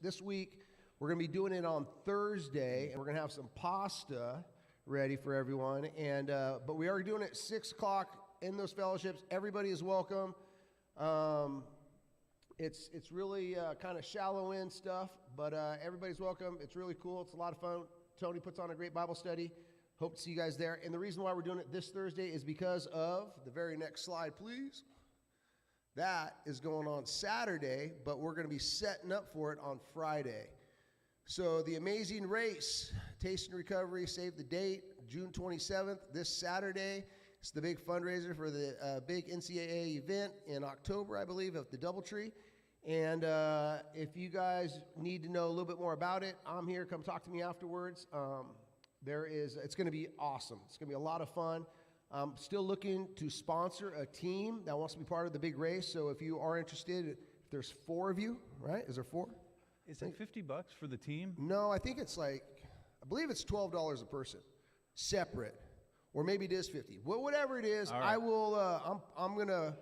this week. We're going to be doing it on Thursday, and we're going to have some pasta ready for everyone. And but we are doing it at 6 o'clock in those fellowships. Everybody is welcome. It's really kind of shallow end stuff, but everybody's welcome. It's really cool. It's a lot of fun. Tony puts on a great Bible study. Hope to see you guys there. And the reason why we're doing it this Thursday is because of the very next slide, please. That is going on Saturday, but we're going to be setting up for it on Friday. So the Amazing Race, Taste and Recovery, save the date, June 27th, this Saturday. It's the big fundraiser for the big NCAA event in October, I believe, at the Doubletree. And if you guys need to know a little bit more about it, I'm here. Come talk to me afterwards. It's going to be awesome. It's going to be a lot of fun. I'm still looking to sponsor a team that wants to be part of the big race. So if you are interested, if there's 4 of you, right? Is there 4? Is it $50 for the team? No, I think it's I believe it's $12 a person, separate, or maybe it is 50. Well, whatever it is, right. I will. I'm going to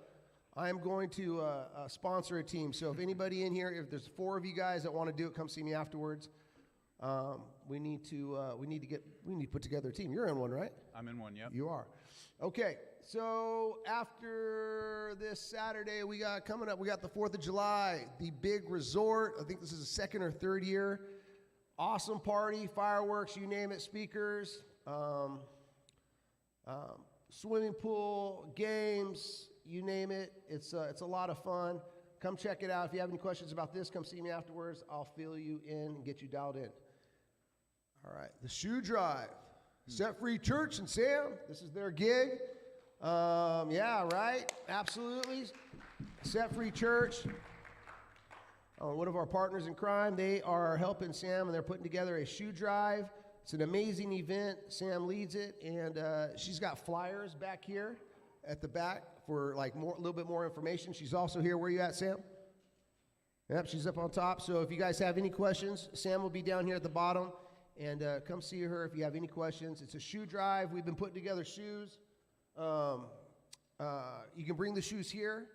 sponsor a team. So if anybody in here, if there's 4 of you guys that want to do it, come see me afterwards. We need to put together a team. You're in one, right? I'm in one. Yep. You are. Okay. So after this Saturday, we got the 4th of July, the big resort. I think this is the 2nd or 3rd year. Awesome party, fireworks, you name it, speakers, swimming pool, games, you name it. It's a lot of fun. Come check it out. If you have any questions about this, come see me afterwards. I'll fill you in and get you dialed in. All right, the shoe drive. Set Free Church and Sam, this is their gig. Yeah, right, absolutely. Set Free Church. One of our partners in crime, they are helping Sam, and they're putting together a shoe drive. It's an amazing event. Sam leads it, and she's got flyers back here at the back for a little bit more information. She's also here. Where are you at, Sam? Yep, she's up on top. So if you guys have any questions, Sam will be down here at the bottom. And come see her if you have any questions. It's a shoe drive. We've been putting together shoes. You can bring the shoes here.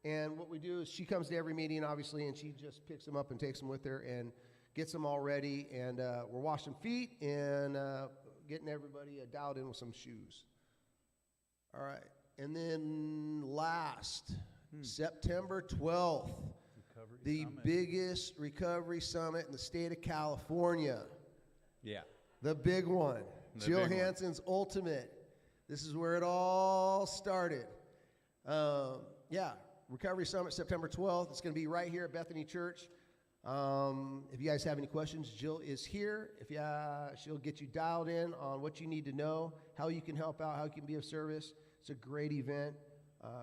And what we do is she comes to every meeting, obviously, and she just picks them up and takes them with her and gets them all ready. And we're washing feet and getting everybody dialed in with some shoes. All right. And then September 12th, the biggest recovery summit in the state of California. Yeah. The big one. Jill Hansen's Ultimate. This is where it all started. Recovery Summit, September 12th. It's going to be right here at Bethany Church. If you guys have any questions, Jill is here. She'll get you dialed in on what you need to know, how you can help out, how you can be of service. It's a great event.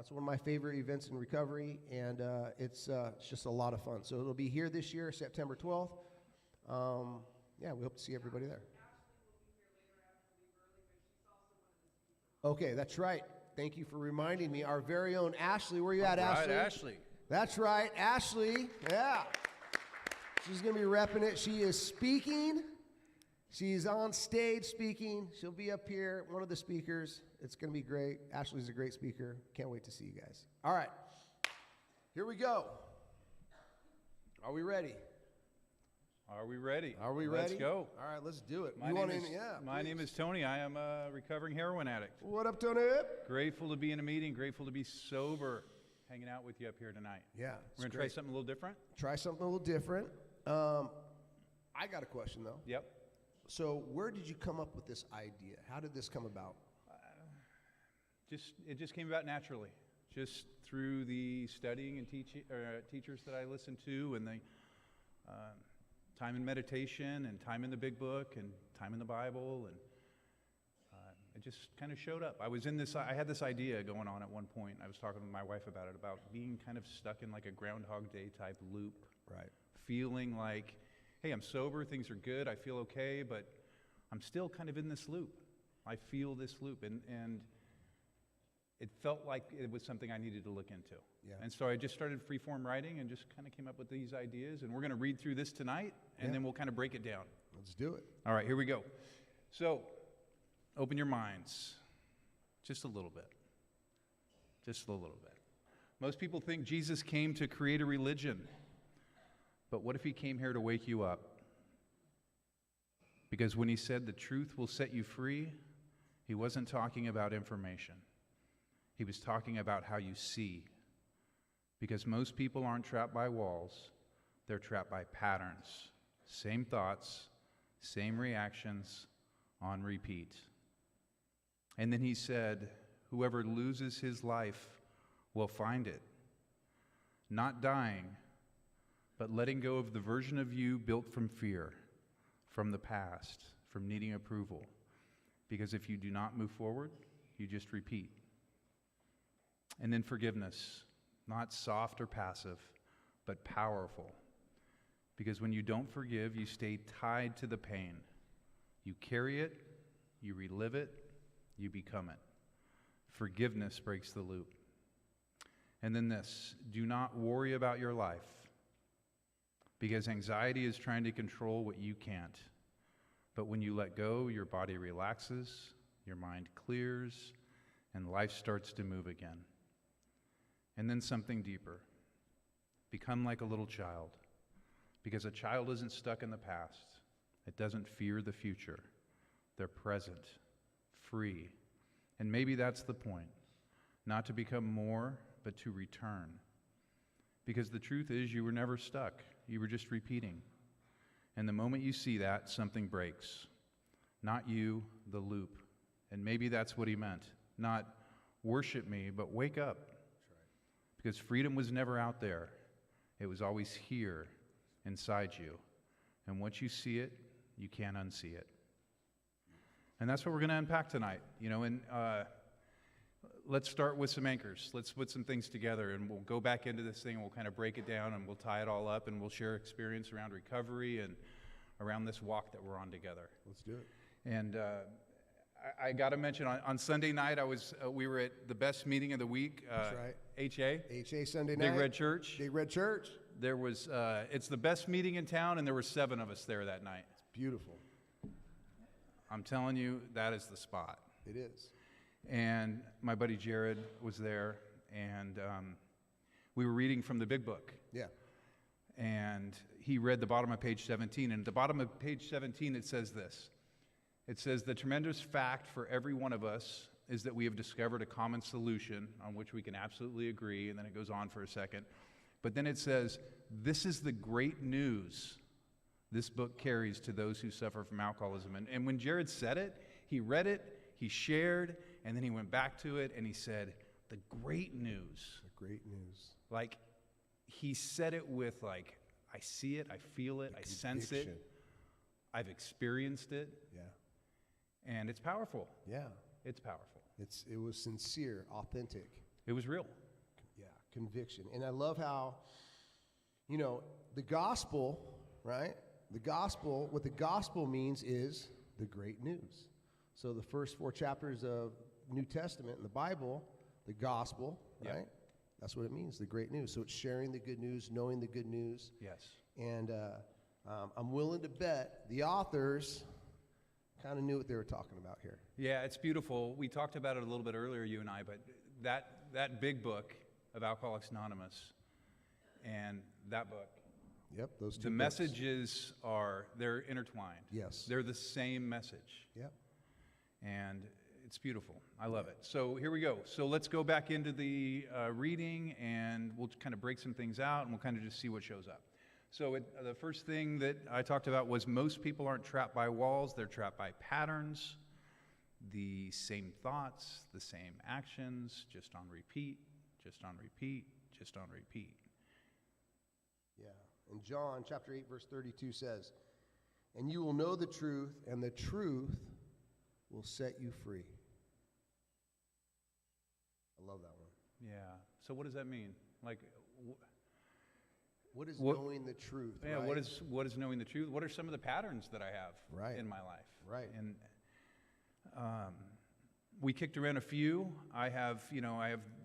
It's one of my favorite events in recovery, and it's just a lot of fun. So it'll be here this year, September 12th. We hope to see everybody there. Okay, that's right. Thank you for reminding me. Our very own Ashley. Where are you at, Ashley? Ashley. That's right, Ashley. Yeah. She's going to be repping it. She is speaking. She's on stage speaking. She'll be up here, one of the speakers. It's going to be great. Ashley's a great speaker. Can't wait to see you guys. All right. Here we go. Are we ready? Are we ready? Are we ready? Let's go. All right, let's do it. My name is Tony. I am a recovering heroin addict. What up, Tony? Grateful to be in a meeting. Grateful to be sober, hanging out with you up here tonight. Yeah. We're going to try something a little different? Try something a little different. I got a question, though. Yep. So where did you come up with this idea? How did this come about? It just came about naturally. Just through the studying and teachers that I listened to, and the time in meditation and time in the big book and time in the Bible, and it just kind of showed up. I had this idea going on at one point. I was talking with my wife about it, about being kind of stuck in like a Groundhog Day type loop. Right. Feeling like, hey, I'm sober, things are good, I feel okay, but I'm still kind of in this loop. I feel this loop, and it felt like it was something I needed to look into. Yeah. And so I just started freeform writing and just kind of came up with these ideas. And we're going to read through this tonight, and then we'll kind of break it down. Let's do it. All right, here we go. So open your minds just a little bit. Just a little bit. Most people think Jesus came to create a religion. But what if he came here to wake you up? Because when he said the truth will set you free, he wasn't talking about information. He was talking about how you see. Because most people aren't trapped by walls, they're trapped by patterns. Same thoughts, same reactions, on repeat. And then he said, whoever loses his life will find it. Not dying, but letting go of the version of you built from fear, from the past, from needing approval. Because if you do not move forward, you just repeat. And then forgiveness, not soft or passive, but powerful. Because when you don't forgive, you stay tied to the pain. You carry it, you relive it, you become it. Forgiveness breaks the loop. And then this, do not worry about your life, because anxiety is trying to control what you can't. But when you let go, your body relaxes, your mind clears, and life starts to move again. And then something deeper. Become like a little child, because a child isn't stuck in the past. It doesn't fear the future. They're present, free. And maybe that's the point, not to become more, but to return. Because the truth is, you were never stuck. You were just repeating. And the moment you see that, something breaks. Not you, the loop. And maybe that's what he meant. Not worship me, but wake up. That's right. Because freedom was never out there. It was always here, inside you. And once you see it, you can't unsee it. And that's what we're going to unpack tonight. And let's start with some anchors. Let's put some things together, and we'll go back into this thing, and we'll kind of break it down, and we'll tie it all up, and we'll share experience around recovery and around this walk that we're on together. Let's do it. And I got to mention, on Sunday night, we were at the best meeting of the week. That's right. HA Sunday night. Big Red Church. Big Red Church. There was, it's the best meeting in town, and there were 7 of us there that night. It's beautiful. I'm telling you, that is the spot. It is. And my buddy Jared was there, and we were reading from the big book. Yeah. And he read the bottom of page 17, and at the bottom of page 17 it says this. It says, the tremendous fact for every one of us is that we have discovered a common solution on which we can absolutely agree, and then it goes on for a second. But then it says, this is the great news this book carries to those who suffer from alcoholism. And when Jared said it, he read it, he shared, and then he went back to it, and he said, the great news. The great news. Like, he said it with, I see it, I feel it, I sense it, I've experienced it. Yeah. And it's powerful. Yeah. It's powerful. It was sincere, authentic. It was real. Yeah, conviction. And I love how, the gospel, right? What the gospel means is the great news. So the first 4 chapters of New Testament in the Bible, the gospel, right? Yep. That's what it means, the great news. So it's sharing the good news, knowing the good news. Yes. And I'm willing to bet the authors kind of knew what they were talking about here. Yeah, it's beautiful. We talked about it a little bit earlier, you and I, but that big book of Alcoholics Anonymous and that book. Yep, those 2 The books. messages they're intertwined. Yes. They're the same message. Yep. And it's beautiful. I love it. So here we go. So let's go back into the reading, and we'll kind of break some things out, and we'll kind of just see what shows up. So the first thing that I talked about was most people aren't trapped by walls. They're trapped by patterns, the same thoughts, the same actions, just on repeat, just on repeat, just on repeat. Yeah. And John chapter 8, verse 32 says, and you will know the truth, and the truth will set you free. I love that one. Yeah. So what does that mean? What is knowing the truth? Yeah. Right? What is knowing the truth? What are some of the patterns that I have in my life? Right. And we kicked around a few. I have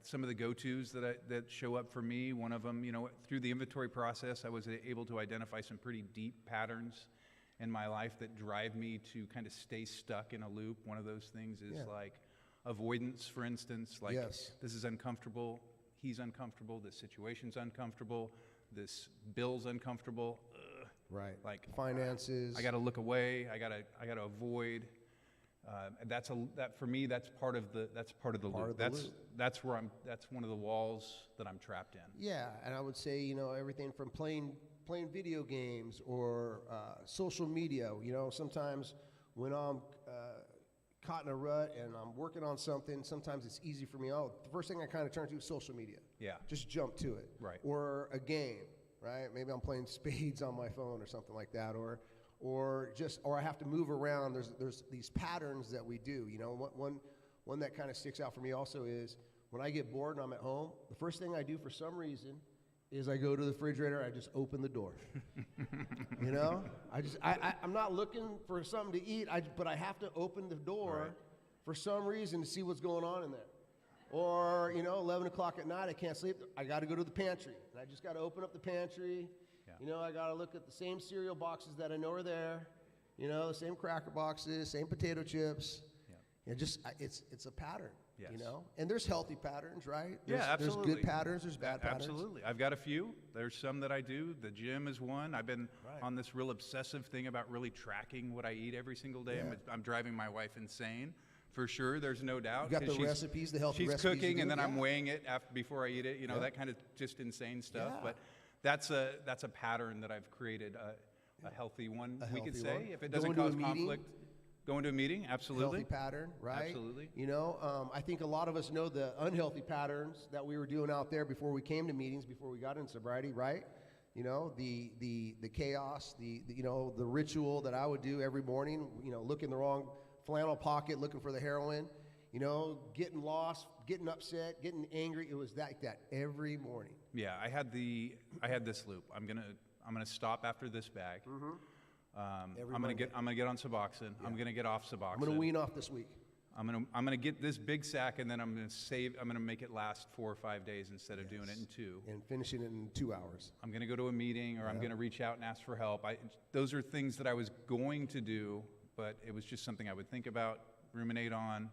some of the go-tos that show up for me. One of them, through the inventory process, I was able to identify some pretty deep patterns in my life that drive me to kind of stay stuck in a loop. One of those things is avoidance, for instance. This is uncomfortable. He's uncomfortable. This situation's uncomfortable. this bill's uncomfortable. Right. Like Finances. I got to look away. I got to avoid. And that for me. That's part of the loop. That's one of the walls that I'm trapped in. Yeah, and I would say, you know, everything from playing video games or social media. You know, sometimes when I'm caught in a rut and I'm working on something, sometimes it's easy for me. Oh, the first thing I kind of turn to is social media. Yeah. Just jump to it. Right. Or a game, right? Maybe I'm playing spades on my phone or something like that, or I have to move around. There's these patterns that we do. You know, one that kind of sticks out for me also is when I get bored and I'm at home, the first thing I do for some reason is I go to the refrigerator, I just open the door. You know? I'm not looking for something to eat, but I have to open the door for some reason to see what's going on in there. Or, you know, 11 o'clock at night, I can't sleep, I got to go to the pantry. And I just got to open up the pantry. Yeah. You know, I got to look at the same cereal boxes that I know are there. You know, the same cracker boxes, same potato chips. Yeah. It's a pattern. Yes. You know, and there's healthy patterns, right? Absolutely. There's good patterns, there's bad patterns. Absolutely. I've got a few. There's some that I do. The gym is one. I've been on this real obsessive thing about really tracking what I eat every single day. Yeah. I'm driving my wife insane, for sure. There's no doubt. You got the recipes, the healthy recipes. She's cooking, and then I'm weighing it before I eat it. You know, that kind of just insane stuff. Yeah. But that's a pattern that I've created, a healthy one, we could say, if it doesn't cause conflict. Going to a meeting, absolutely. Healthy pattern, right? Absolutely. You know, I think a lot of us know the unhealthy patterns that we were doing out there before we came to meetings, before we got in sobriety, right? You know, the chaos, the ritual that I would do every morning, you know, look in the wrong flannel pocket, looking for the heroin, you know, getting lost, getting upset, getting angry. It was like that every morning. Yeah, I had this loop. I'm gonna stop after this bag. Mm-hmm. I'm gonna get on Suboxone. Yeah. I'm gonna get off Suboxone. I'm gonna wean off this week. I'm gonna get this big sack, and then I'm gonna make it last 4 or 5 days instead of doing it in 2. And finishing it in 2 hours. I'm gonna go to a meeting, or I'm gonna reach out and ask for help. Those are things that I was going to do, but it was just something I would think about, ruminate on,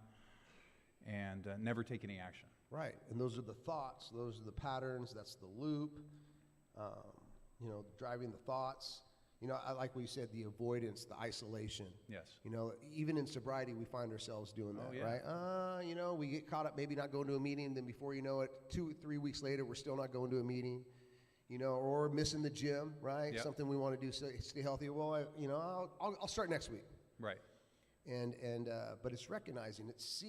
and never take any action. Right, and those are the thoughts. Those are the patterns. That's the loop. You know, driving the thoughts. You know, I like what you said, the avoidance, the isolation. Yes. You know, even in sobriety, we find ourselves doing that, right? You know, we get caught up maybe not going to a meeting, then before you know it, 2 or 3 weeks later, we're still not going to a meeting, you know, or missing the gym, right? Yep. Something we want to do to stay healthy. Well, I'll start next week. Right. But it's recognizing, it's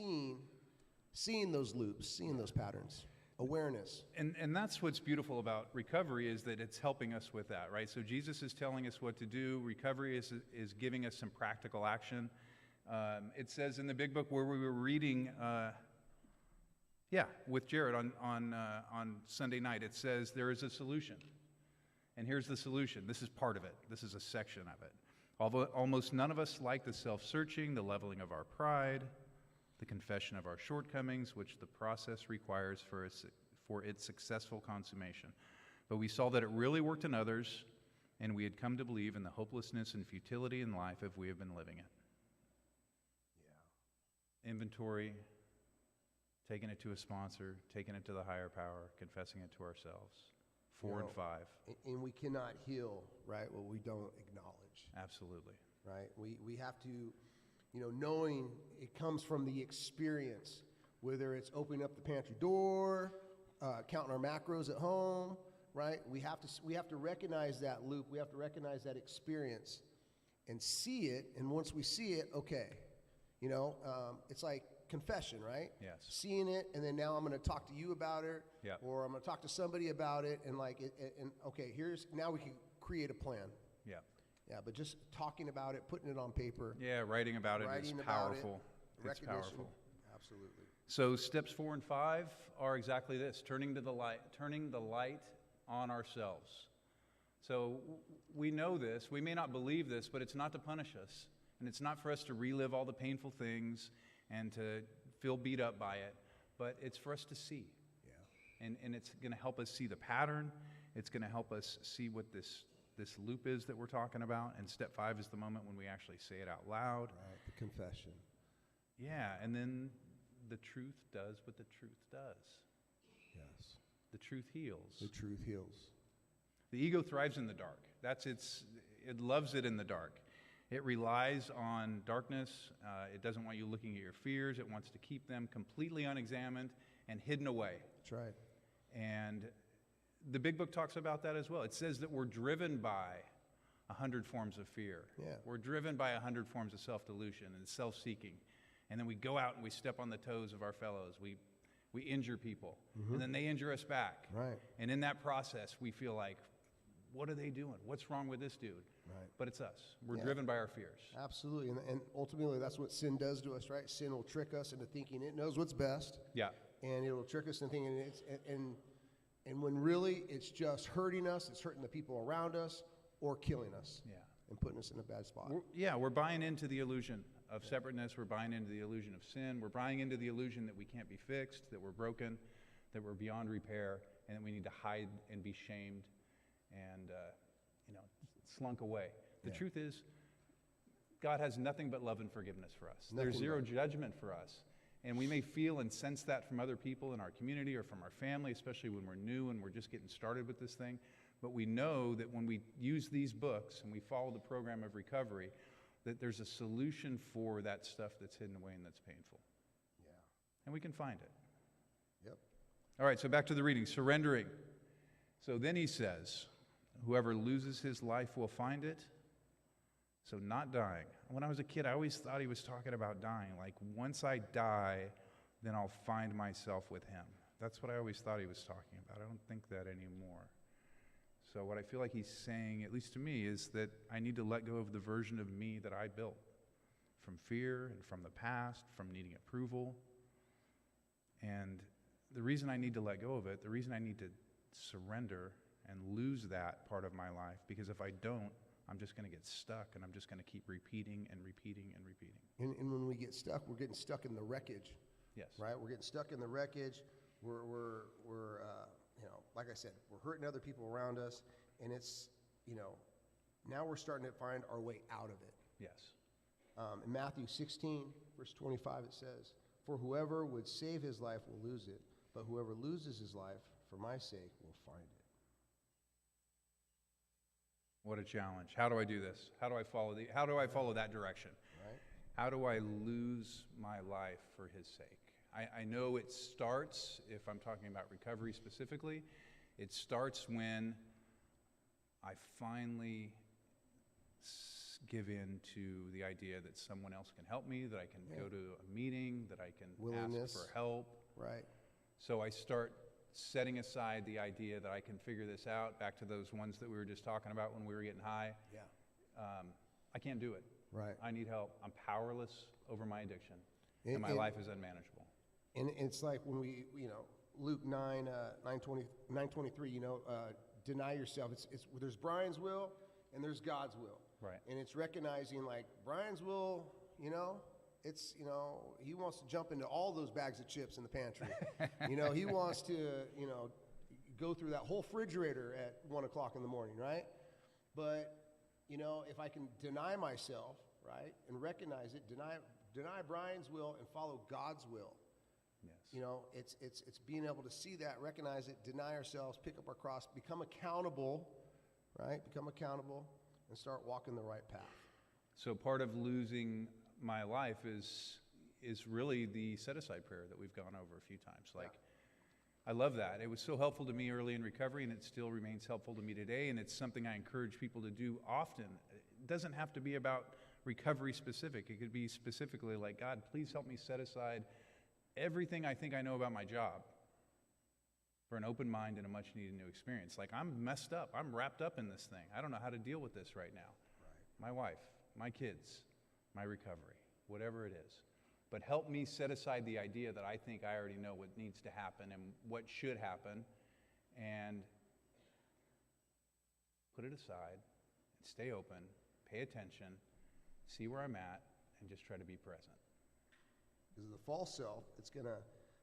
seeing those loops, seeing those patterns. Awareness. And that's what's beautiful about recovery, is that it's helping us with that, right? So Jesus is telling us what to do. Recovery is giving us some practical action. It says in the big book where we were reading, with Jared on Sunday night, it says there is a solution. And here's the solution. This is part of it. This is a section of it. Although almost none of us like the self-searching, the leveling of our pride, the confession of our shortcomings, which the process requires for its successful consummation. But we saw that it really worked in others, and we had come to believe in the hopelessness and futility in life if we have been living it. Yeah. Inventory, taking it to a sponsor, taking it to the higher power, confessing it to ourselves. 4 and 5. And we cannot heal, right, what we don't acknowledge. Absolutely. Right? We have to... You know, knowing it comes from the experience, whether it's opening up the pantry door, counting our macros at home, right? We have to recognize that loop. We have to recognize that experience and see it. And once we see it, okay, you know, it's like confession, right? Yes. Seeing it, and then now I'm going to talk to you about it, or I'm going to talk to somebody about it, and okay, now we can create a plan. Yeah. Yeah, but just talking about it, putting it on paper. Yeah, writing about it is powerful. It's powerful. Absolutely. So steps 4 and 5 are exactly this: turning the light on ourselves. So we know this. We may not believe this, but it's not to punish us, and it's not for us to relive all the painful things and to feel beat up by it, but it's for us to see. Yeah. And it's going to help us see the pattern. It's going to help us see what this loop is that we're talking about, and step 5 is the moment when we actually say it out loud. Right, the confession. Yeah, and then the truth does what the truth does. Yes. The truth heals. The truth heals. The ego thrives in the dark. It loves it in the dark. It relies on darkness. It doesn't want you looking at your fears. It wants to keep them completely unexamined and hidden away. That's right. And the big book talks about that as well. It says that we're driven by 100 forms of fear. Yeah. We're driven by 100 forms of self-delusion and self-seeking. And then we go out and we step on the toes of our fellows. We injure people. And then they injure us back. Right. And in that process, we feel like, what are they doing? What's wrong with this dude? Right. But it's us. We're driven by our fears. Absolutely. And ultimately, that's what sin does to us, right? Sin will trick us into thinking it knows what's best. Yeah. And it will trick us into thinking it's, and when really it's just hurting us, it's hurting the people around us or killing us. Yeah. And putting us in a bad spot. We're buying into the illusion of separateness. We're buying into the illusion of sin. We're buying into the illusion that we can't be fixed, that we're broken, that we're beyond repair, and that we need to hide and be shamed and, slunk away. The truth is, God has nothing but love and forgiveness for us. There's zero judgment for us. And we may feel and sense that from other people in our community or from our family, especially when we're new and we're just getting started with this thing. But we know that when we use these books and we follow the program of recovery, that there's a solution for that stuff that's hidden away and that's painful. Yeah. And we can find it. Yep. All right, so back to the reading, surrendering. So then he says, whoever loses his life will find it. So not dying. When I was a kid, I always thought he was talking about dying. Like, once I die, then I'll find myself with him. That's what I always thought he was talking about. I don't think that anymore. So what I feel like he's saying, at least to me, is that I need to let go of the version of me that I built from fear and from the past, from needing approval. And the reason I need to let go of it, the reason I need to surrender and lose that part of my life, because if I don't, I'm just going to get stuck, and I'm just going to keep repeating and repeating and repeating. And when we get stuck, we're getting stuck in the wreckage. Yes. Right? We're getting stuck in the wreckage. We're like I said, we're hurting other people around us, and it's, now we're starting to find our way out of it. Yes. In Matthew 16, verse 25, it says, "For whoever would save his life will lose it, but whoever loses his life for my sake will find it." What a challenge. How do I do this? How do I follow that direction? Right? How do I lose my life for his sake? I know it starts, if I'm talking about recovery specifically, it starts when I finally give in to the idea that someone else can help me, that I can go to a meeting, that I can Willingness. ask for help. Right. So I start setting aside the idea that I can figure this out, back to those ones that we were just talking about when we were getting high. Yeah. I can't do it. Right. I need help. I'm powerless over my addiction, and my life is unmanageable. And it's like when we, Luke 9:23, deny yourself. It's there's Brian's will and there's God's will. Right. And it's recognizing, like, Brian's will, it's, he wants to jump into all those bags of chips in the pantry. He wants to, go through that whole refrigerator at 1 o'clock in the morning, right? But, if I can deny myself, right, and recognize it, deny Brian's will and follow God's will. Yes. It's being able to see that, recognize it, deny ourselves, pick up our cross, become accountable, right? Become accountable and start walking the right path. So part of losing my life is really the set-aside prayer that we've gone over a few times. I love that. It was so helpful to me early in recovery, and it still remains helpful to me today, and it's something I encourage people to do often. It doesn't have to be about recovery specific. It could be specifically like, God, please help me set aside everything I think I know about my job for an open mind and a much needed new experience. Like, I'm messed up. I'm wrapped up in this thing. I don't know how to deal with this right now. Right. My wife, my kids, my recovery, whatever it is. But help me set aside the idea that I think I already know what needs to happen and what should happen, and put it aside, and stay open, pay attention, see where I'm at, and just try to be present. Because the false self,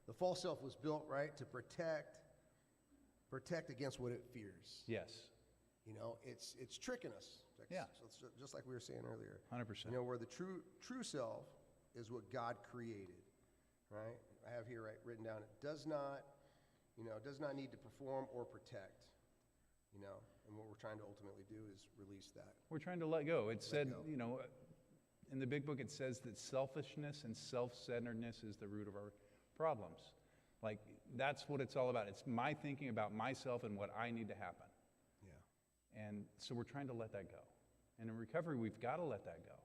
the false self was built, right, to protect against what it fears. Yes. It's tricking us. Yeah. So just like we were saying earlier. 100%. Where the true self is what God created, right? I have here written down, it does not need to perform or protect, and And what we're trying to ultimately do is release that. We're trying to let go. It said, go. you know, in the big book it says that selfishness and self-centeredness is the root of our problems. Like, that's what it's all about. It's my thinking about myself and what I need to happen. Yeah. And so we're trying to let that go. And in recovery, we've got to let that go.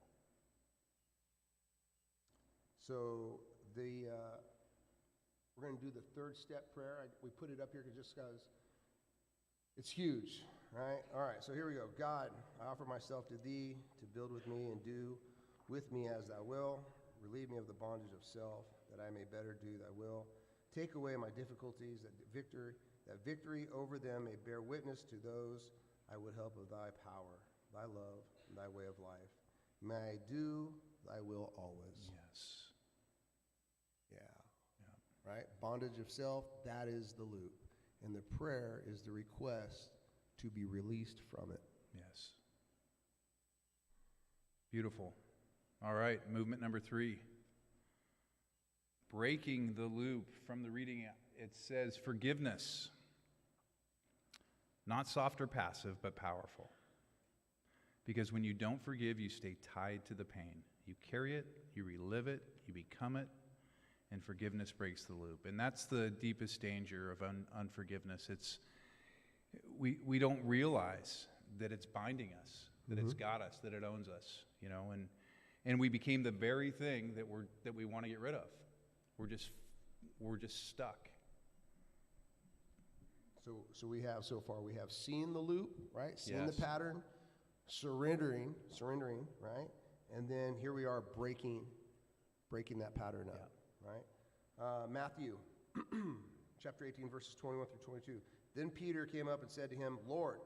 So we're going to do the third step prayer. We put it up here just because it's huge, right? All right, so here we go. God, I offer myself to thee to build with me and do with me as thou will. Relieve me of the bondage of self, that I may better do thy will. Take away my difficulties, that victory over them may bear witness to those I would help of thy power, thy love, and thy way of life. May I do thy will always. Yes. Yeah. Right? Bondage of self, that is the loop. And the prayer is the request to be released from it. Yes. Beautiful. All right, movement number 3. Breaking the loop from the reading, it says forgiveness. Not soft or passive, but powerful. Because when you don't forgive, you stay tied to the pain. You carry it, you relive it, you become it, and forgiveness breaks the loop. And that's the deepest danger of unforgiveness. We don't realize that it's binding us, that it's got us, that it owns us, you know, and we became the very thing that we want to get rid of. We're just stuck. So we have so far, we have seen the loop, right? Seen Yes. the pattern, surrendering, right? And then here we are breaking that pattern up, right? Matthew chapter 18, verses 21 through 22. Then Peter came up and said to him, Lord,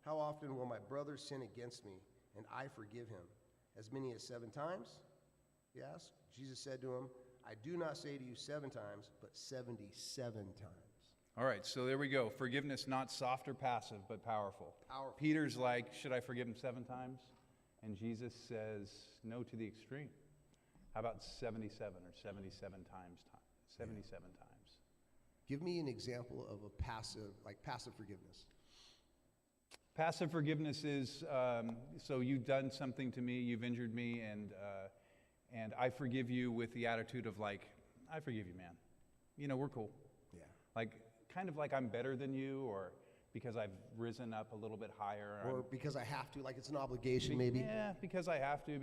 how often will my brother sin against me, and I forgive him? As many as 7 times? He asked. Jesus said to him, I do not say to you 7 times, but 77 times. All right, so there we go. Forgiveness, not soft or passive, but powerful. Powerful. Peter's like, should I forgive him 7 times? And Jesus says, no to the extreme. How about 77 or 77 times? 77 times. Give me an example of a passive forgiveness. Passive forgiveness is, so you've done something to me, you've injured me, and I forgive you with the attitude of like, I forgive you, man. You know, we're cool. Yeah. Like, kind of like I'm better than you, or because I've risen up a little bit higher. Or because I have to, like it's an obligation maybe. Yeah, because I have to,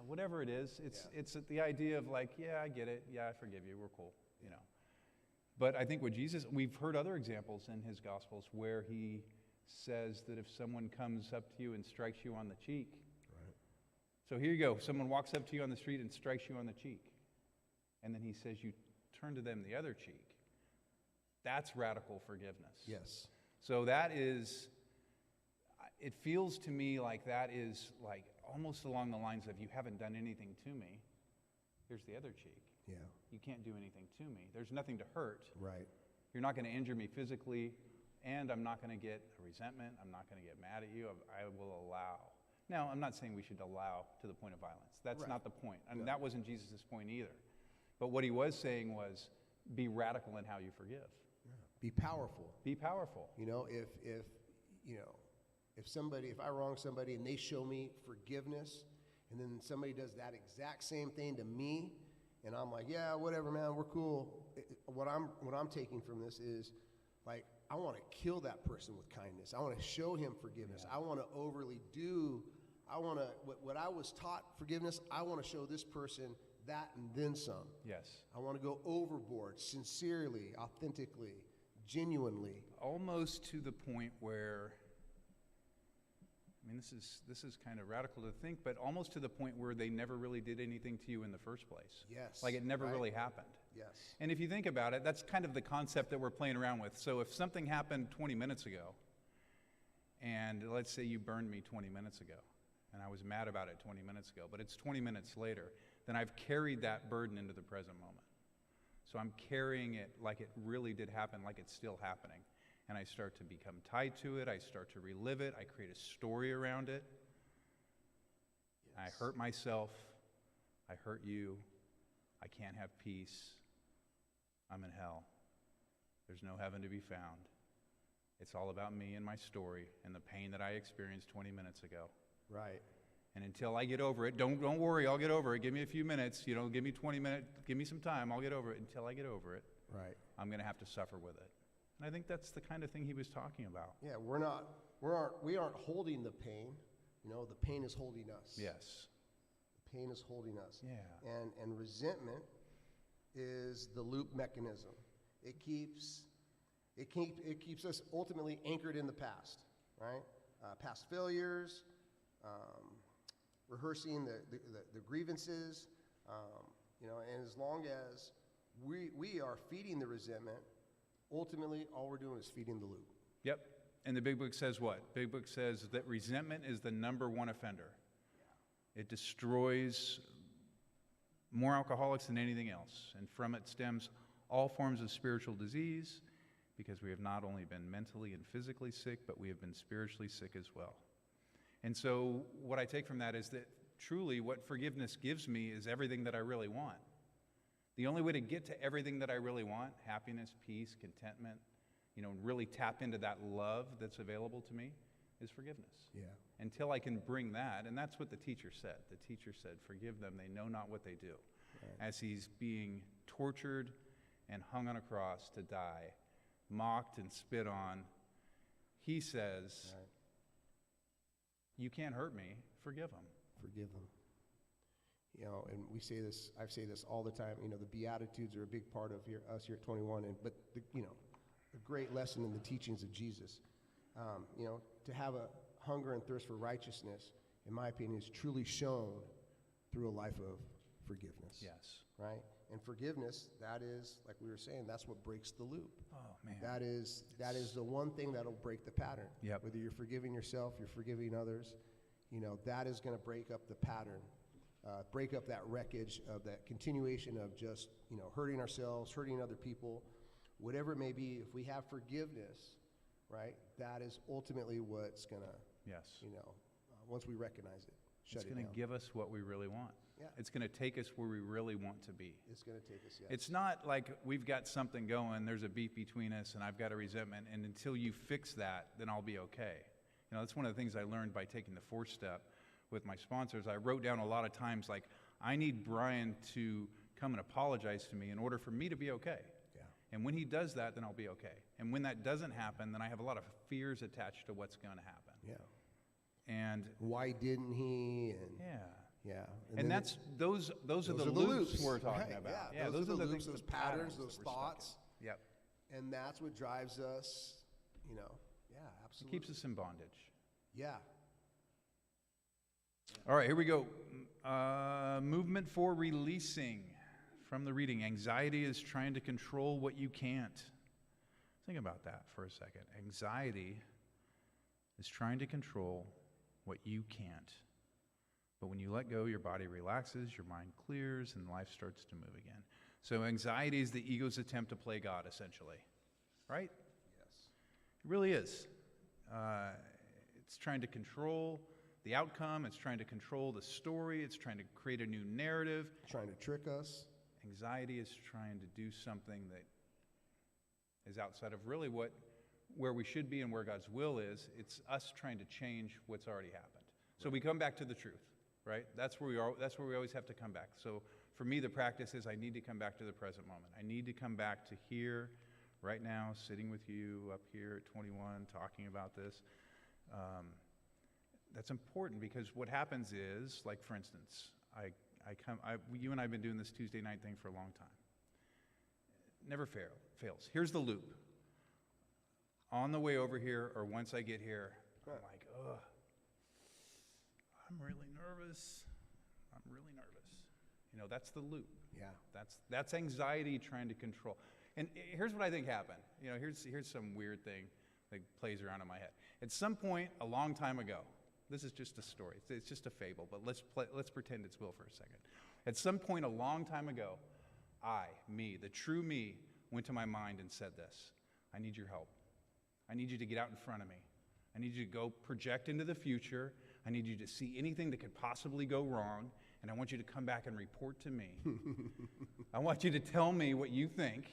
whatever it is. It's the idea of like, yeah, I get it. Yeah, I forgive you. We're cool, you know. But I think we've heard other examples in his Gospels where he says that if someone comes up to you and strikes you on the cheek. Right. So here you go. Someone walks up to you on the street and strikes you on the cheek. And then he says you turn to them the other cheek. That's radical forgiveness. Yes. So that is, it feels to me like that is like almost along the lines of you haven't done anything to me. Here's the other cheek. Yeah. You can't do anything to me. There's nothing to hurt. Right. You're not going to injure me physically, and I'm not going to get a resentment. I'm not going to get mad at you. I will allow. Now, I'm not saying we should allow to the point of violence. That's not the point. I mean, that wasn't Jesus' point either. But what he was saying was be radical in how you forgive. Yeah. Be powerful. Be powerful. You know, if I wrong somebody and they show me forgiveness, and then somebody does that exact same thing to me, and I'm like, yeah, whatever, man, we're cool. What I'm taking from this is, like, I want to kill that person with kindness. I want to show him forgiveness. I want to overly do. What I was taught forgiveness, I want to show this person that and then some. Yes. I want to go overboard, sincerely, authentically, genuinely. Almost to the point where, I mean, this is kind of radical to think, but almost to the point where they never really did anything to you in the first place. Yes. Like it never really happened. Yes. And if you think about it, that's kind of the concept that we're playing around with. So if something happened 20 minutes ago, and let's say you burned me 20 minutes ago, and I was mad about it 20 minutes ago, but it's 20 minutes later, then I've carried that burden into the present moment. So I'm carrying it like it really did happen, like it's still happening. And I start to become tied to it. I start to relive it. I create a story around it. Yes. I hurt myself. I hurt you. I can't have peace. I'm in hell. There's no heaven to be found. It's all about me and my story and the pain that I experienced 20 minutes ago. Right. And until I get over it, don't worry, I'll get over it. Give me a few minutes, give me 20 minutes, give me some time, I'll get over it. Until I get over it, Right. I'm going to have to suffer with it. And I think that's the kind of thing he was talking about. Yeah, we aren't holding the pain. The pain is holding us. Yes. The pain is holding us. Yeah. And resentment is the loop mechanism. It keeps us ultimately anchored in the past, right? Past failures, rehearsing the grievances, and as long as we are feeding the resentment, ultimately all we're doing is feeding the loop. Yep. And the big book says what? Big book says that resentment is the number one offender. It destroys more alcoholics than anything else. And from it stems all forms of spiritual disease, because we have not only been mentally and physically sick, but we have been spiritually sick as well. And so what I take from that is that truly what forgiveness gives me is everything that I really want. The only way to get to everything that I really want, happiness, peace, contentment, really tap into that love that's available to me, is forgiveness. Yeah. Until I can bring that, and that's what the teacher said. The teacher said, forgive them, they know not what they do. Right. As he's being tortured and hung on a cross to die, mocked and spit on, he says, right, you can't hurt me, forgive them. Forgive them. And we say this, I say this all the time, the Beatitudes are a big part of us here at 21, but a great lesson in the teachings of Jesus. To have a hunger and thirst for righteousness, in my opinion, is truly shown through a life of forgiveness. Yes. Right? And forgiveness, that is, like we were saying, that's what breaks the loop. Oh, man. That is the one thing that'll break the pattern. Yep. Whether you're forgiving yourself, you're forgiving others, that is going to break up the pattern, break up that wreckage of that continuation of just, hurting ourselves, hurting other people, whatever it may be. If we have forgiveness, right, that is ultimately what's going to, yes, once we recognize it, shut it down. It's going to give us what we really want. Yeah. It's going to take us where we really want to be. It's going to take us, yes. It's not like we've got something going, there's a beef between us, and I've got a resentment, and until you fix that, then I'll be okay. That's one of the things I learned by taking the 4th step with my sponsors. I wrote down a lot of times, like, I need Brian to come and apologize to me in order for me to be okay. Yeah. And when he does that, then I'll be okay. And when that doesn't happen, then I have a lot of fears attached to what's going to happen. Yeah. And why didn't he? And yeah. Yeah. And that's those are the loops we're talking about. Yeah, those are the loops, those patterns, that those we're thoughts. stuck in. Yep. And that's what drives us, yeah, absolutely. It keeps us in bondage. Yeah. All right, here we go. Movement for releasing from the reading. Anxiety is trying to control what you can't. Think about that for a second. Anxiety is trying to control what you can't. But when you let go, your body relaxes, your mind clears, and life starts to move again. So anxiety is the ego's attempt to play God, essentially. Right? Yes. It really is. It's trying to control the outcome. It's trying to control the story. It's trying to create a new narrative. Trying to trick us. Anxiety is trying to do something that is outside of really where we should be and where God's will is. It's us trying to change what's already happened. Right. So we come back to the truth. Right? That's where we are. That's where we always have to come back. So for me, the practice is I need to come back to the present moment. I need to come back to here, right now, sitting with you up here at 21, talking about this. That's important because what happens is, like for instance, you and I have been doing this Tuesday night thing for a long time. It never fails. Here's the loop. On the way over here, or once I get here, I'm like, ugh. I'm really nervous. That's the loop. Yeah. That's anxiety trying to control. And here's what I think happened. Here's some weird thing that plays around in my head. At some point, a long time ago, this is just a story. It's just a fable, but let's pretend it's Will for a second. At some point, a long time ago, the true me, went to my mind and said this: I need your help. I need you to get out in front of me. I need you to go project into the future. I need you to see anything that could possibly go wrong, and I want you to come back and report to me. I want you to tell me what you think,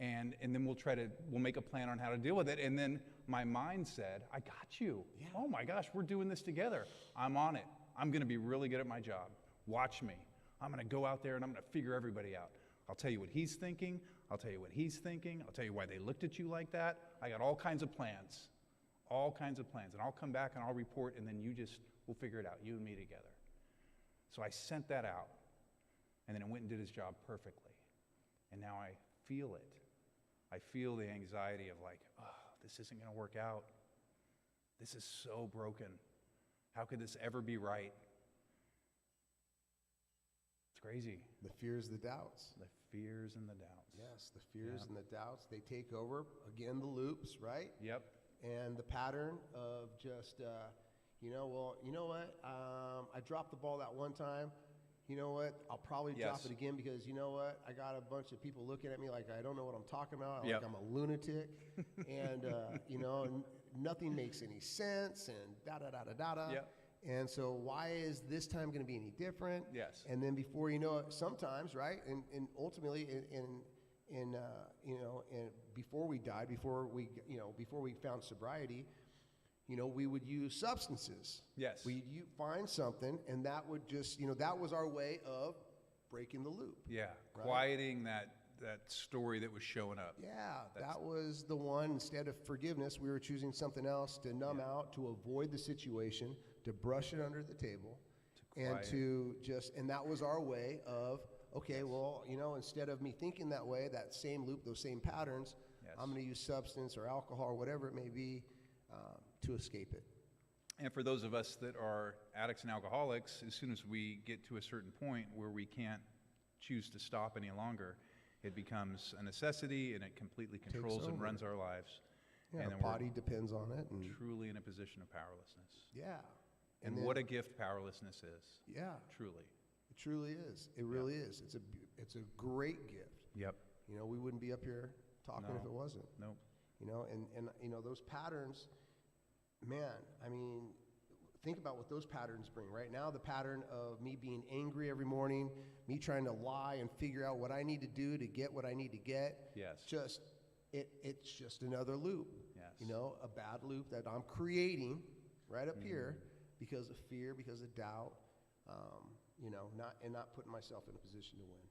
and then we'll make a plan on how to deal with it. And then my mind said, I got you. Yeah. Oh my gosh, we're doing this together. I'm on it. I'm going to be really good at my job. Watch me. I'm going to go out there and I'm going to figure everybody out. I'll tell you what he's thinking. I'll tell you what he's thinking. I'll tell you why they looked at you like that. I got all kinds of plans. All kinds of plans. And I'll come back and I'll report, and then we'll figure it out, you and me together. So I sent that out, and then it went and did his job perfectly. And now I feel it. I feel the anxiety of like, oh, this isn't going to work out. This is so broken. How could this ever be right? It's crazy. The fears, the doubts. The fears and the doubts. Yes, the fears and the doubts. They take over. Again, the loops, right? Yep. And the pattern of just, you know what? I dropped the ball that one time. You know what? I'll probably drop it again because you know what? I got a bunch of people looking at me like I don't know what I'm talking about. Like I'm a lunatic. And, nothing makes any sense and da-da-da-da-da-da. Yep. And so why is this time going to be any different? Yes. And then before you know it, sometimes, right? And ultimately, and before we died, before we found sobriety, we would use substances. Yes. You find something, and that would just, that was our way of breaking the loop. Yeah, right? Quieting that story that was showing up. Yeah, that was the one. Instead of forgiveness, we were choosing something else to numb out, to avoid the situation, to brush it under the table, and that was our way of, okay, well, instead of me thinking that way, that same loop, those same patterns, I'm going to use substance or alcohol or whatever it may be to escape it. And for those of us that are addicts and alcoholics, as soon as we get to a certain point where we can't choose to stop any longer, it becomes a necessity and it completely controls and runs our lives. Yeah, and the body depends on it. And truly in a position of powerlessness. Yeah. And what a gift powerlessness is. Yeah. Truly. It truly is. It really is. It's a great gift. Yep. We wouldn't be up here talking if it wasn't. Nope. And those patterns, man, I mean, think about what those patterns bring. Right now, the pattern of me being angry every morning, me trying to lie and figure out what I need to do to get what I need to get. Yes. It's just another loop. Yes. A bad loop that I'm creating right up here because of fear, because of doubt, not putting myself in a position to win.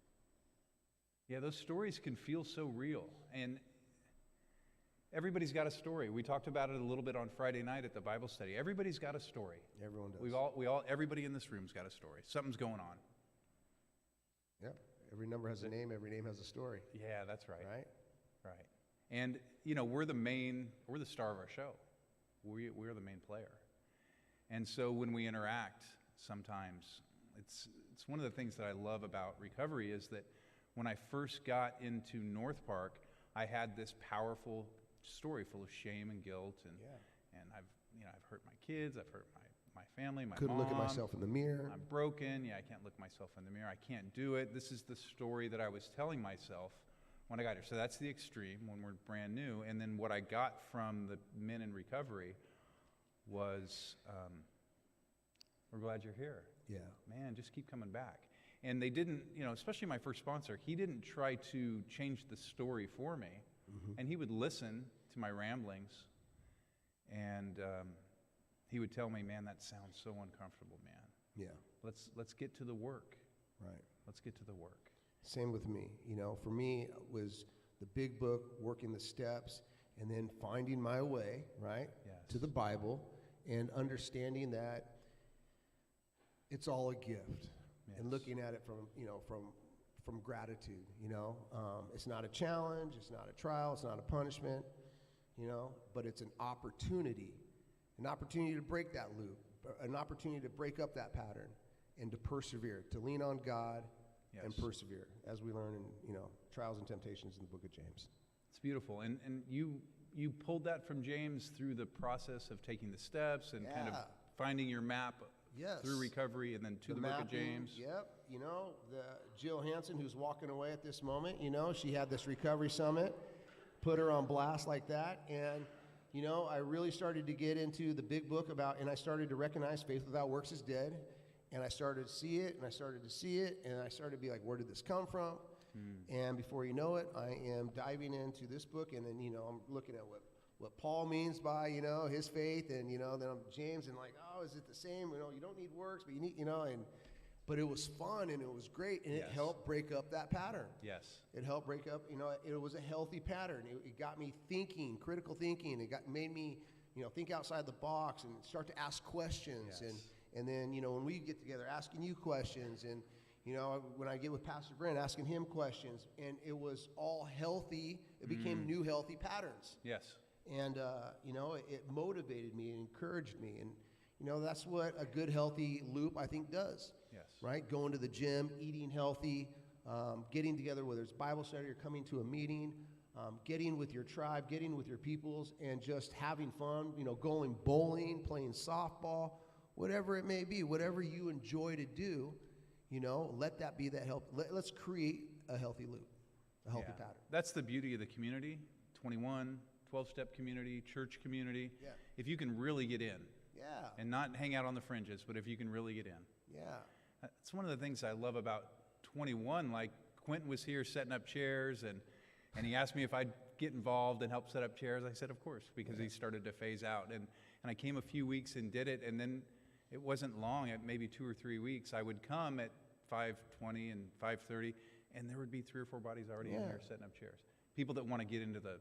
Yeah, those stories can feel so real. And everybody's got a story. We talked about it a little bit on Friday night at the Bible study. Everybody's got a story. Everyone does. Everybody in this room's got a story. Something's going on. Yep. Every number has a name. Every name has a story. Yeah, that's right. Right? Right. And, we're the star of our show. We're the main player. And so when we interact, sometimes it's one of the things that I love about recovery is that when I first got into North Park, I had this powerful story full of shame and guilt, and I've hurt my kids, I've hurt my family, my Couldn't mom. look at myself in the mirror. I'm broken. I can't look myself in the mirror. I can't do it. This is the story that I was telling myself when I got here. So that's the extreme when we're brand new. And then what I got from the men in recovery was, we're glad you're here. Yeah. Man, just keep coming back. And they didn't, especially my first sponsor, he didn't try to change the story for me. And he would listen to my ramblings, and he would tell me, man, that sounds so uncomfortable, man. Yeah. Let's get to the work. Right. Let's get to the work. Same with me. For me, it was the big book, working the steps, and then finding my way, right, to the Bible, and understanding that it's all a gift. And looking at it from gratitude, it's not a challenge, it's not a trial, it's not a punishment, but it's an opportunity to break that loop, an opportunity to break up that pattern and to persevere, to lean on God and persevere, as we learn in, trials and temptations in the book of James. It's beautiful. And you pulled that from James through the process of taking the steps and kind of finding your map through recovery and then to the book of James. Yep. The Jill Hansen, who's walking away at this moment, she had this recovery summit, put her on blast like that. And, I really started to get into the big book and I started to recognize faith without works is dead. And I started to see it, and I started to see it, and I started to be like, where did this come from? And before you know it, I am diving into this book, and then, I'm looking at what Paul means by, his faith, and, then I'm James, and like, oh, is it the same? You don't need works, but you need, but it was fun, and it was great, and it helped break up that pattern. Yes. It helped break up, it was a healthy pattern. It got me thinking, critical thinking. It made me, think outside the box and start to ask questions. Yes. And then, when we get together, asking you questions, and, when I get with Pastor Brent, asking him questions, and it was all healthy. It became new healthy patterns. Yes. And, it motivated me and encouraged me. And, that's what a good, healthy loop, I think, does. Yes. Right? Going to the gym, eating healthy, getting together, whether it's Bible study or coming to a meeting, getting with your tribe, getting with your peoples, and just having fun, going bowling, playing softball, whatever it may be, whatever you enjoy to do, let that be that help. Let's create a healthy loop, a healthy pattern. That's the beauty of the community, 21, 12-step community, church community. Yeah. If you can really get in. Yeah. And not hang out on the fringes, but if you can really get in. Yeah. That's one of the things I love about 21. Like, Quentin was here setting up chairs, and he asked me if I'd get involved and help set up chairs. I said, of course, because he started to phase out. And I came a few weeks and did it, and then it wasn't long, at maybe 2 or 3 weeks, I would come at 5:20 and 5:30, and there would be 3 or 4 bodies already in here setting up chairs. People that want to get into the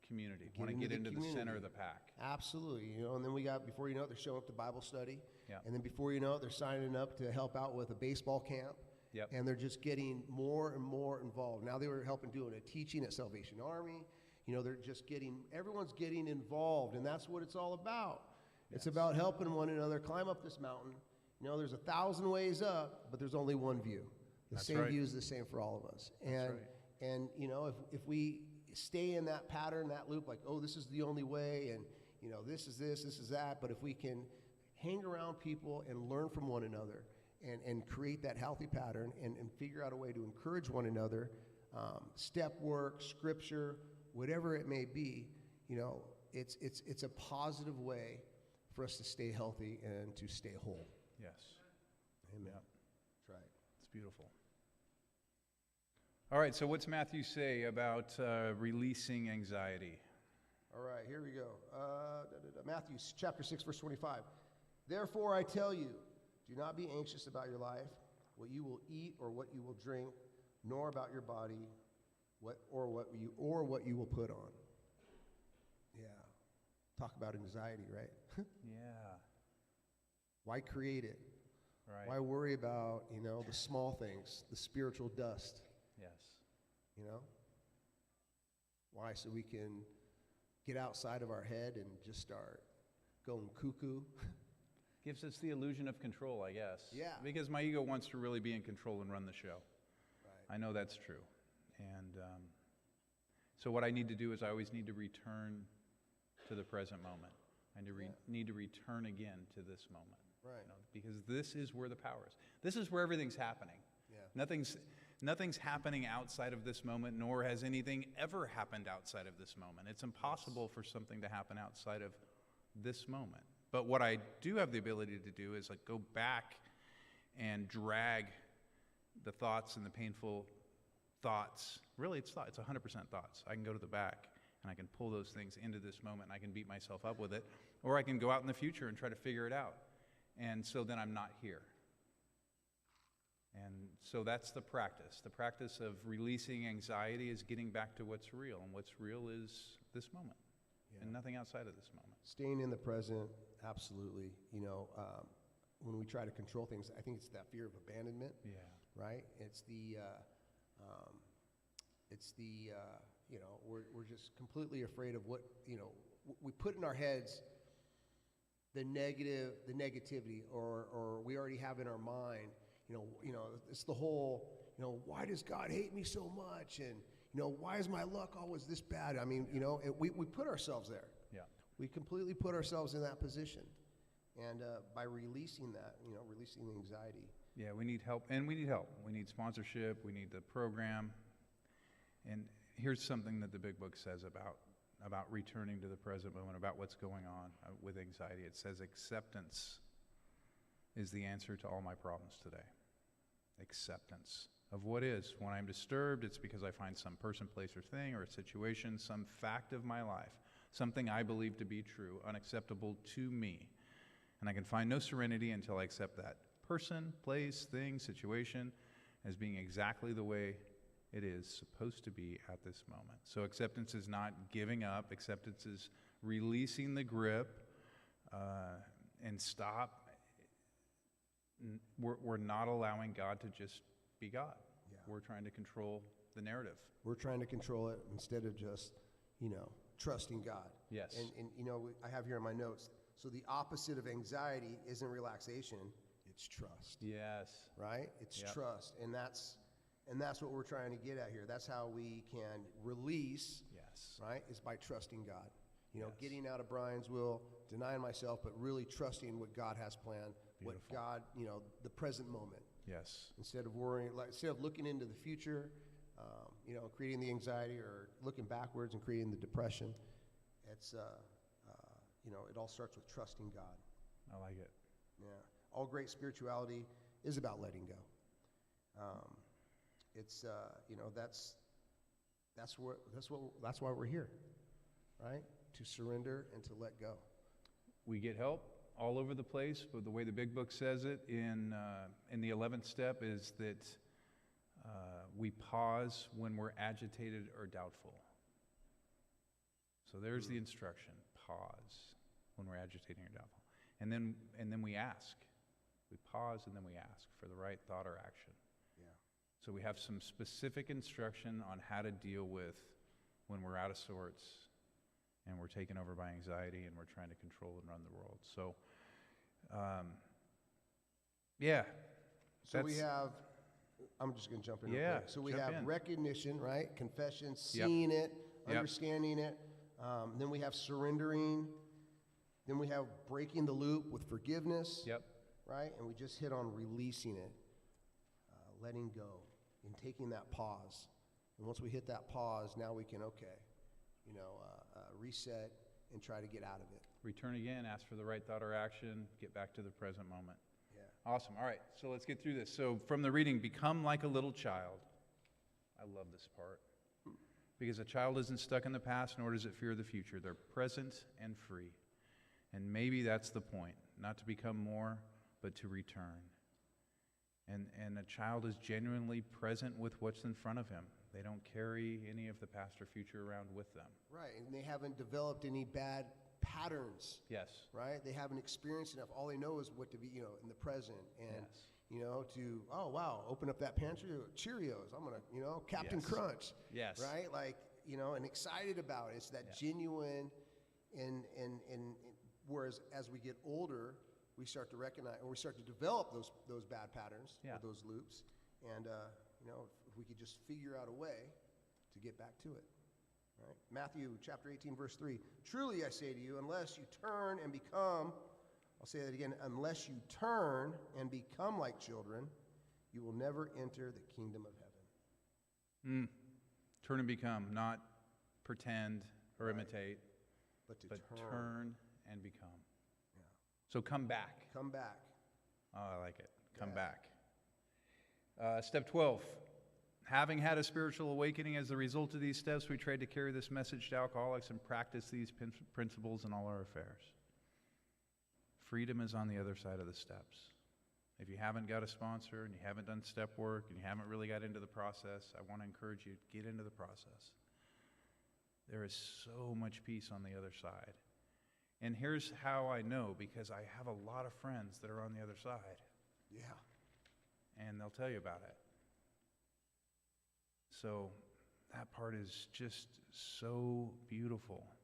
community, want to get into the center of the pack. Absolutely. And then we got, before you know it, they're showing up to Bible study. Yeah. And then before you know it, they're signing up to help out with a baseball camp. Yep. And they're just getting more and more involved. Now they were helping doing a teaching at Salvation Army. They're just everyone's getting involved, and that's what it's all about. It's about helping one another climb up this mountain. There's 1,000 ways up, but there's only one view. The That's same right. view is the same for all of us. And, That's right. and if we stay in that pattern, that loop, like, oh, this is the only way, and, this is that, but if we can hang around people and learn from one another and create that healthy pattern and figure out a way to encourage one another, step work, scripture, whatever it may be, it's a positive way for us to stay healthy and to stay whole. Yes. Amen. Yep. That's right. It's beautiful. All right, so what's Matthew say about releasing anxiety? All right, here we go. Matthew chapter 6, verse 25. Therefore I tell you, do not be anxious about your life, what you will eat or what you will drink, nor about your body, what you will put on. Yeah. Talk about anxiety, right? Yeah. Why create it? Right. Why worry about, the small things, the spiritual dust? Yes. Why? So we can get outside of our head and just start going cuckoo. Gives us the illusion of control, I guess. Yeah. Because my ego wants to really be in control and run the show. Right. I know that's true. And so what I need to do is I always need to return to the present moment. I need to return again to this moment. Right. Because this is where the power is. This is where everything's happening. Yeah. Nothing's happening outside of this moment, nor has anything ever happened outside of this moment. It's impossible for something to happen outside of this moment. But what I do have the ability to do is go back and drag the thoughts and the painful thoughts. Really, it's 100% thoughts. I can go to the back and I can pull those things into this moment and I can beat myself up with it. Or I can go out in the future and try to figure it out. And so then I'm not here. And so that's the practice. The practice of releasing anxiety is getting back to what's real. And what's real is this moment and nothing outside of this moment. Staying in the present, absolutely. When we try to control things, I think it's that fear of abandonment. Yeah. Right? It's we're just completely afraid of what, we put in our heads the negativity, or we already have in our mind, it's the whole, why does God hate me so much? And, why is my luck always this bad? I mean, we put ourselves there. Yeah. We completely put ourselves in that position. And by releasing that, releasing the anxiety. Yeah, we need help, and we need help. We need sponsorship, we need the program. And here's something that the Big Book says about returning to the present moment, about what's going on with anxiety. It says acceptance is the answer to all my problems today. Acceptance of what is. When I'm disturbed, it's because I find some person, place, or thing, or a situation, some fact of my life, something I believe to be true, unacceptable to me. And I can find no serenity until I accept that person, place, thing, situation as being exactly the way it is supposed to be at this moment. So acceptance is not giving up. Acceptance is releasing the grip and stop. We're not allowing God to just be God. Yeah. We're trying to control the narrative. We're trying to control it instead of just, trusting God. Yes. And I have here in my notes, so the opposite of anxiety isn't relaxation, it's trust. Yes. Right? It's Yep. trust. And that's what we're trying to get at here. That's how we can release, Yes. right? Is by trusting God. Yes. Getting out of Brian's will, denying myself, but really trusting what God has planned, what Beautiful. God, the present moment. Yes. Instead of worrying, instead of looking into the future, creating the anxiety, or looking backwards and creating the depression, it's, it all starts with trusting God. I like it. Yeah. All great spirituality is about letting go. That's why we're here, right? To surrender and to let go. We get help all over the place, but the way the big book says it in the 11th step is that we pause when we're agitated or doubtful. So there's the instruction: pause when we're agitated or doubtful, and then we ask. We pause and then we ask for the right thought or action. Yeah. So we have some specific instruction on how to deal with when we're out of sorts and we're taken over by anxiety and we're trying to control and run the world. So, So we have, I'm just going to jump in real quick. So we have recognition, right? Confession, seeing it, understanding it. Then we have surrendering. Then we have breaking the loop with forgiveness. Yep. Right? And we just hit on releasing it, letting go, and taking that pause. And once we hit that pause, now we can, reset and try to get out of it. Return again, ask for the right thought or action, get back to the present moment. Yeah. Awesome. All right, so let's get through this. So from the reading, become like a little child. I love this part. Because a child isn't stuck in the past, nor does it fear the future. They're present and free. And maybe that's the point, not to become more, but to return. And a child is genuinely present with what's in front of him. They don't carry any of the past or future around with them. Right, and they haven't developed any bad patterns. Yes. Right? They haven't experienced enough. All they know is what to be, in the present. And, open up that pantry, Cheerios. I'm going to, Captain Crunch. Yes. Right? And excited about it. It's that genuine, and whereas as we get older, we start to recognize, or we start to develop those bad patterns, or those loops. And, if we could just figure out a way to get back to it. Right? Matthew chapter 18, verse 3. Truly I say to you, unless you turn and become, I'll say that again, unless you turn and become like children, you will never enter the kingdom of heaven. Turn and become, not pretend or imitate, but turn and become. Yeah. So come back. Come back. Oh, I like it. Come back. Step 12. Having had a spiritual awakening as a result of these steps, we tried to carry this message to alcoholics and practice these principles in all our affairs. Freedom is on the other side of the steps. If you haven't got a sponsor and you haven't done step work and you haven't really got into the process, I want to encourage you to get into the process. There is so much peace on the other side. And here's how I know, because I have a lot of friends that are on the other side. Yeah. And they'll tell you about it. So that part is just so beautiful.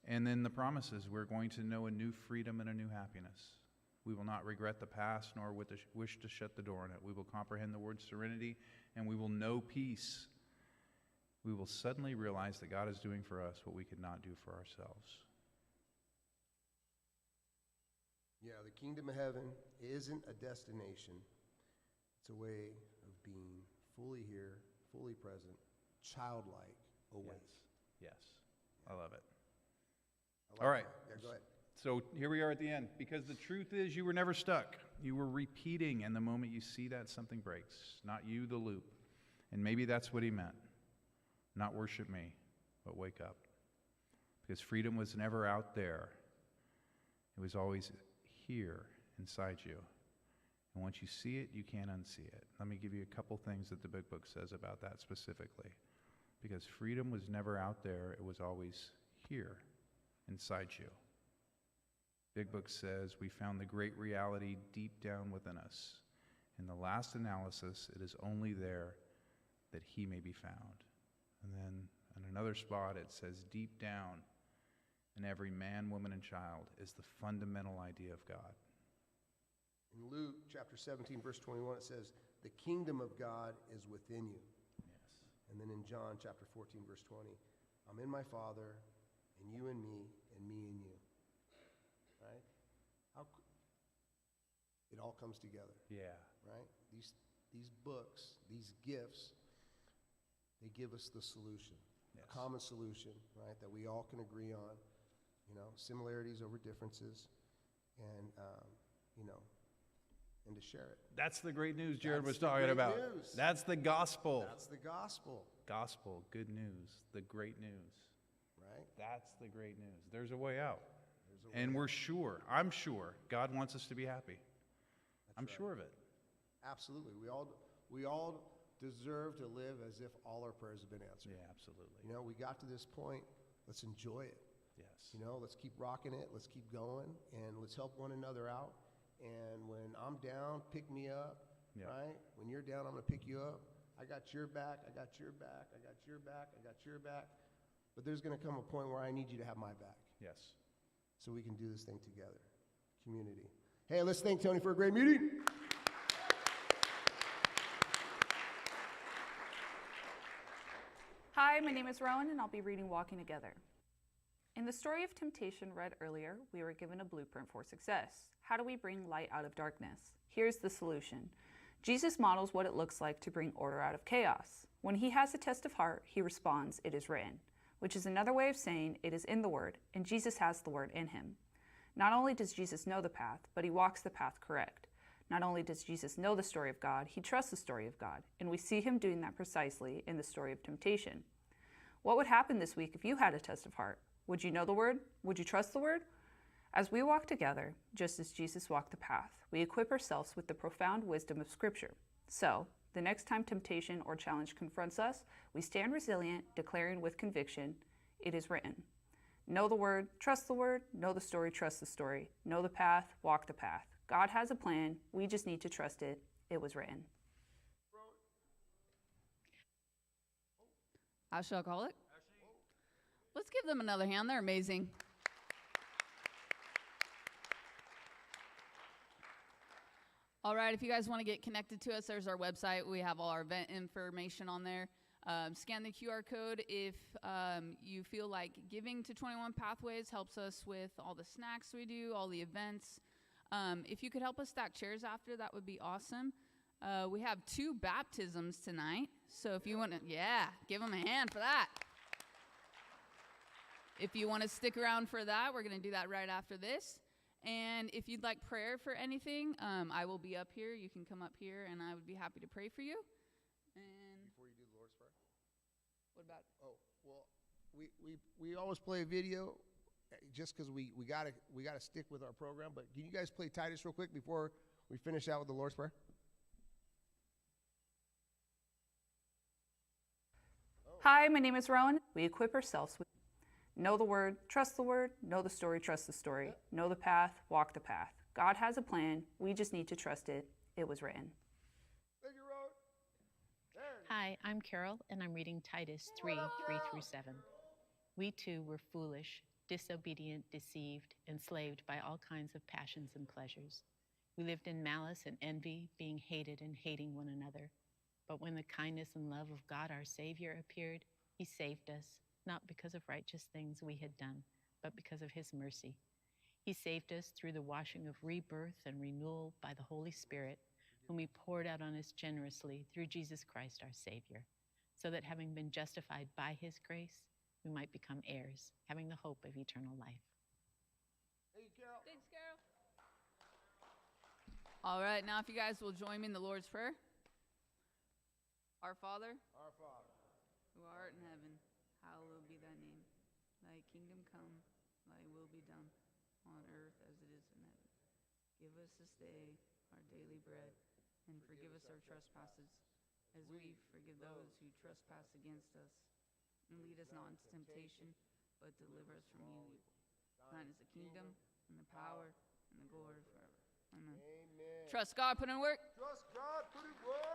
And then the promises, we're going to know a new freedom and a new happiness. We will not regret the past, nor wish to shut the door on it. We will comprehend the word serenity, and we will know peace. We will suddenly realize that God is doing for us what we could not do for ourselves. Yeah, the kingdom of heaven isn't a destination. It's a way of being fully here, fully present, childlike, awake. Yes. I love it. I like All right. that. Yeah, go ahead. So here we are at the end. Because the truth is, you were never stuck. You were repeating, and the moment you see that, something breaks. Not you, the loop. And maybe that's what he meant. Not worship me, but wake up. Because freedom was never out there. It was always here inside you. And once you see it, you can't unsee it. Let me give you a couple things that the Big Book says about that specifically. Because freedom was never out there, it was always here inside you. Big Book says we found the great reality deep down within us. In the last analysis, it is only there that he may be found. And then in another spot, it says deep down in every man, woman, and child is the fundamental idea of God. In Luke chapter 17, verse 21, it says, the kingdom of God is within you. Yes. And then in John chapter 14, verse 20, I'm in my Father, and you in me, and me in you. Right? It all comes together. Yeah. Right? These books, these gifts, they give us the solution. Yes. A common solution, right, that we all can agree on. Similarities over differences, and, and to share it. That's the great news Jared was That's the talking great about. news. That's the gospel. That's the gospel. Gospel, good news, the great news. Right? That's the great news. There's a way out. There's a way And we're out. sure, I'm sure, God wants us to be happy. I'm right. sure of it. Absolutely. We all deserve to live as if all our prayers have been answered. Yeah, absolutely. We got to this point. Let's enjoy it. Yes. Let's keep rocking it. Let's keep going, and let's help one another out. And when I'm down, pick me up. Yeah. Right? When you're down, I'm going to pick you up. I got your back. I got your back. I got your back. I got your back. But there's going to come a point where I need you to have my back. Yes. So we can do this thing together. Community. Hey, let's thank Tony for a great meeting. Hi, my name is Rowan, and I'll be reading Walking Together. In the story of temptation read earlier, we were given a blueprint for success. How do we bring light out of darkness? Here's the solution. Jesus models what it looks like to bring order out of chaos. When he has a test of heart, he responds, "It is written," which is another way of saying it is in the Word, and Jesus has the Word in him. Not only does Jesus know the path, but he walks the path correct. Not only does Jesus know the story of God, he trusts the story of God, and we see him doing that precisely in the story of temptation. What would happen this week if you had a test of heart? Would you know the Word? Would you trust the Word? As we walk together, just as Jesus walked the path, we equip ourselves with the profound wisdom of Scripture. So, the next time temptation or challenge confronts us, we stand resilient, declaring with conviction, "It is written." Know the Word, trust the Word, know the story, trust the story. Know the path, walk the path. God has a plan, we just need to trust it. It was written. Alcoholic. Let's give them another hand. They're amazing. All right, if you guys want to get connected to us, there's our website. We have all our event information on there. Scan the QR code if you feel like giving to 21 Pathways helps us with all the snacks we do, all the events. If you could help us stack chairs after, that would be awesome. We have 2 baptisms tonight, so if you want to, give them a hand for that. If you want to stick around for that, we're going to do that right after this. And if you'd like prayer for anything, I will be up here. You can come up here, and I would be happy to pray for you. And Before you do the Lord's Prayer? what about? Oh, well, we always play a video just because we gotta stick with our program. But can you guys play Titus real quick before we finish out with the Lord's Prayer? Hi, my name is Rowan. We equip ourselves with know the Word, trust the Word, know the story, trust the story. Know the path, walk the path. God has a plan, we just need to trust it. It was written. Thank you, Rowan. Hi, I'm Carol, and I'm reading Titus 3:3-7. We too were foolish, disobedient, deceived, enslaved by all kinds of passions and pleasures. We lived in malice and envy, being hated and hating one another. But when the kindness and love of God our Savior appeared, he saved us, not because of righteous things we had done, but because of his mercy. He saved us through the washing of rebirth and renewal by the Holy Spirit, whom he poured out on us generously through Jesus Christ our Savior, so that having been justified by his grace, we might become heirs, having the hope of eternal life. Hey, All right, now if you guys will join me in the Lord's Prayer. Our Father, who art in heaven, hallowed be thy name. Thy kingdom come, thy will be done, on earth as it is in heaven. Give us this day our daily bread, and forgive us our trespasses, as we forgive those who trespass against us. And lead us not into temptation, but deliver us from evil. Thine is the kingdom, and the power, and the glory forever. Amen. Amen. Trust God, put in work. Trust God, put it work.